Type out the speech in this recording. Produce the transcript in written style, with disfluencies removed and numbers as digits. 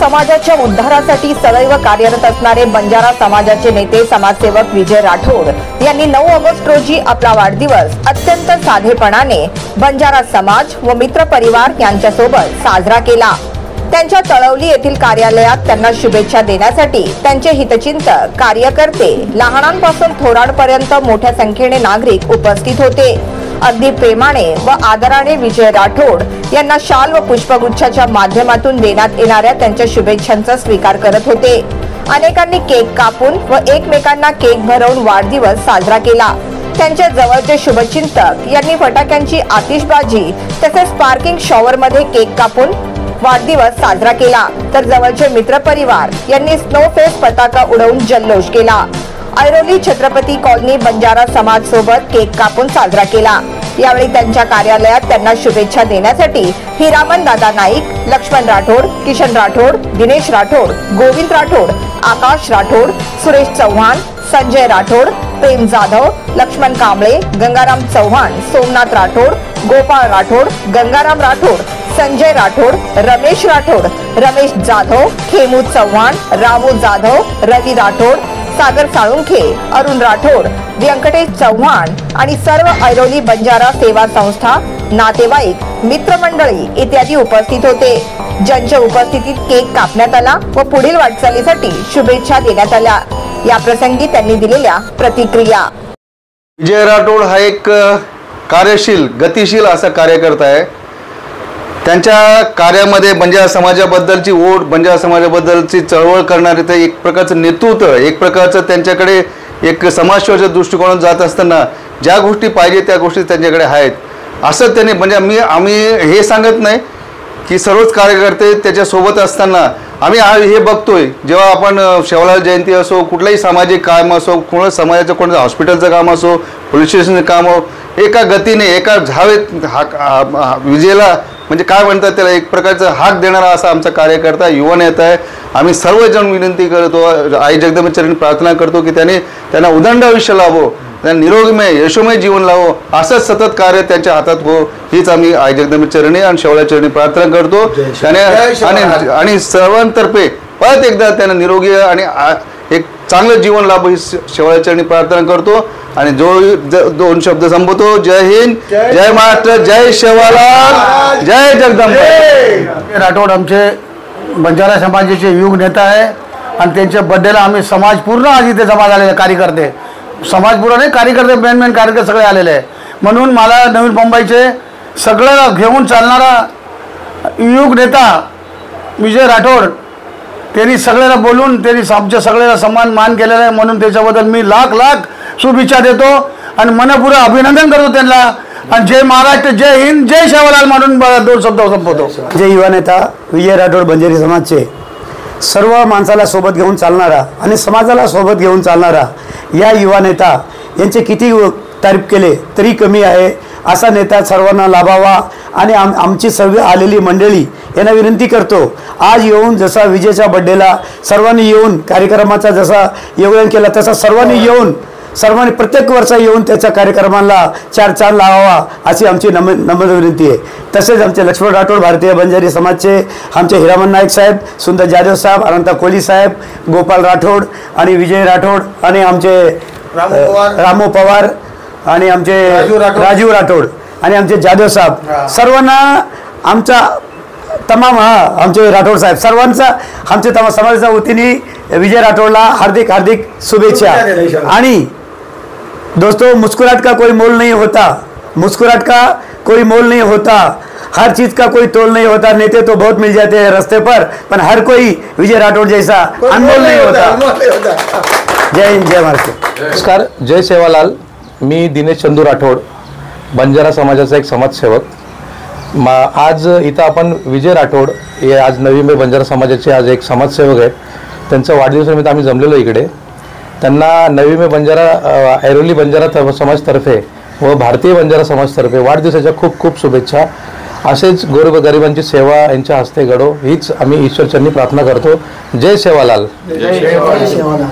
समाजाच्या उद्धारासाठी सदैव कार्यरत असणारे बंजारा समाजाचे नेते समाजसेवक विजय राठोड यांनी 9 ऑगस्ट रोजी आपला वाढदिवस अत्यंत साधेपणाने बंजारा समाज व मित्र परिवार यांच्यासोबत साजरा केला। त्यांच्या तळवली येथील कार्यालयात त्यांना शुभेच्छा देण्यासाठी त्यांचे हितचिंतक, कार्यकर्ते, लहानांपासून थोरांपर्यंत मोठ्या संख्येने नागरिक उपस्थित होते। अगदी प्रेमाने व आदराने विजय राठोड यांना शाल व पुष्पगुच्छाच्या माध्यमातून देण्यात येणाऱ्या त्यांच्या शुभेच्छांचा स्वीकार करत होते। अनेकांनी केक कापून व एकमेकांना केक भरवून वाढदिवस साजरा केला। त्यांच्या जवळचे शुभचिंतक यांनी फटाक्यांची आतिषबाजी तसेच पार्किंग शॉवर मध्ये केक कापून वाढदिवस साजरा केला, तर जवळचे मित्रपरिवार यांनी स्नो फेस पताका उडवून जल्लोष केला। ऐरोली छत्रपती कॉलनी बंजारा समाज सोबत केक कापून साजरा केला। यावेळी त्यांच्या कार्यालयात त्यांना शुभेच्छा देण्यासाठी हिरामन दादा नाईक, लक्ष्मण राठोड, किशन राठोड, दिनेश राठोड, गोविंद राठोड, आकाश राठोड, सुरेश चव्हाण, संजय राठोड, प्रेम जाधव, लक्ष्मण कांबळे, गंगाराम चव्हाण, सोमनाथ राठोड, गोपाळ राठोड, गंगाराम राठोड, संजय राठोड, रमेश राठोड, रमेश जाधव, खेमू चव्हाण, रामू जाधव, रवी राठोड, सागर साळुंखे, अरुण राठोड, व्यंकटेश चव्हाण आणि सर्व ऐरोली बंजारा सेवा संस्था, नातेवाईक, मित्रमंडळी इत्यादी उपस्थित होते। ज्यांच्या उपस्थितीत केक कापण्यात आला व पुढील वाटचालीसाठी शुभेच्छा देण्यात आल्या। या प्रसंगी त्यांनी दिलेल्या प्रतिक्रिया। विजय राठोड हा एक कार्यशील, गतिशील असा कार्यकर्ता आहे। त्यांच्या कार्यामध्ये बंजारा समाजाबद्दलची ओढ, बंजारा समाजाबद्दलची चळवळ करणारे ते एक प्रकारचं नेतृत्व, एक प्रकारचं त्यांच्याकडे एक समाजसेवेच्या दृष्टिकोनातून जात असताना ज्या गोष्टी पाहिजे त्या गोष्टी त्यांच्याकडे आहेत असं त्यांनी, म्हणजे आम्ही हे सांगत नाही की सर्वच कार्यकर्ते त्याच्यासोबत असताना आम्ही हे बघतोय, जेव्हा आपण शेवलाल जयंती असो, कुठलंही सामाजिक काम असो, कोणा समाजाचं कोणाचं हॉस्पिटलचं काम असो, पोलीस स्टेशनचं काम हो, एका गतीने एका झावेत विजयला म्हणजे काय म्हणतात त्याला, एक प्रकारचं हाक देणारा असा आमचा कार्यकर्ता, युवा नेता आहे। आम्ही सर्वजण विनंती करतो, आई जगदंबेचरणी प्रार्थना करतो की त्यांना उदंड आयुष्य लाभो, त्यांना निरोगीमय यशोमय जीवन लाभो, असंच सतत कार्य त्यांच्या हातात हो, हीच आम्ही आई जगदंबेचरणी आणि शेवलाचरणी प्रार्थना करतो। आणि सर्वांतर्फे परत एकदा त्यांना निरोगी आणि एक चांगलं जीवन लाभो ही शेवलाचरणी प्रार्थना करतो। आणि जो 2 शब्द संबोधतो, जय हिंद, जय महाराष्ट्र, जय शेवालाल, जय जगदंबे। राठोड आमचे बंजारा समाजाचे युग नेता आहे आणि त्यांच्या बर्थडेला आम्ही समाज पूर्ण आज इथे जमा झालेले कार्यकर्ते, समाज पूर्ण नाही, कार्यकर्ते मेन कार्यकर्ते सगळे आलेले आहे। म्हणून मला नवी मुंबईचे सगळं घेऊन चालणारा युग नेता विजय राठोड त्यांनी सगळ्यांना बोलून त्यांनी आमच्या सगळ्याला सन्मान मान केलेला आहे, म्हणून त्याच्याबद्दल मी लाख शुभेच्छा देतो आणि मनपूर्वक अभिनंदन करतो त्यांना। आणि जय महाराष्ट्र, जय हिंद, जय शेवालाल म्हणून 2 शब्द संपवतो। जय युवा नेता विजय राठोड बंजारी समाजचे सर्व माणसाला सोबत घेऊन चालणारा आणि समाजाला सोबत घेऊन चालणारा या युवा नेता यांचे किती तारीफ केले तरी कमी आहे। असा नेता सर्वांना लाभावा आणि आमची सर्व आलेली मंडळी यांना विनंती करतो, आज येऊन जसा विजयच्या बर्थडेला सर्वांनी येऊन कार्यक्रमाचा जसा योगदान केला तसा सर्वांनी प्रत्येक वर्षा येऊन त्याच्या कार्यक्रमाला 4 चांद लावावा अशी आमची नम्र विनंती आहे। तसेच आमचे लक्ष्मण राठोड भारतीय बंजारी समाजचे, आमचे हिरामन नाईक साहेब, सुंदर जाधव साहेब, अनंता कोहली साहेब, गोपाल राठोड आणि विजय राठोड आणि आमचे रामू पवार आणि आमचे राजीव राठोड आणि आमचे जाधव साहेब, सर्वांना आमचा तमाम आमचे राठोड साहेब सर्वांचा आमच्या तमाम समाजाच्या वतीने विजय राठोडला हार्दिक शुभेच्छा। आणि दोस्तों, मुस्कुराहट का कोई मोल नहीं होता, हर चीज का कोई तोल नहीं होता। नेते तो बहुत मिल जाते हैं रास्ते पर हर कोई विजय राठोड जैसा अनमोल नहीं होता। जय हिंद, जय महाराष्ट्र। नमस्कार, जय सेवालाल। मी दिनेश चंदू राठोड, बंजारा समाजाचा एक समाजसेवक। आज इथं आपण विजय राठोड हे आज नवी मुंबई बंजारा समाजाचे आज एक समाजसेवक आहेत, त्यांचा वाढदिवसानिमित्त आम्ही जमलेलो इकडे। त्यांना नवी मुंबई बंजारा ऐरोली बंजारा समाजतर्फे व भारतीय बंजारा समाजतर्फे वाढदिवसाच्या खूप शुभेच्छा। असेच गरिबांची सेवा यांच्या हस्ते घडो हीच आम्ही ईश्वरचरणी प्रार्थना करतो। जय सेवालाल, जय सेवालाल।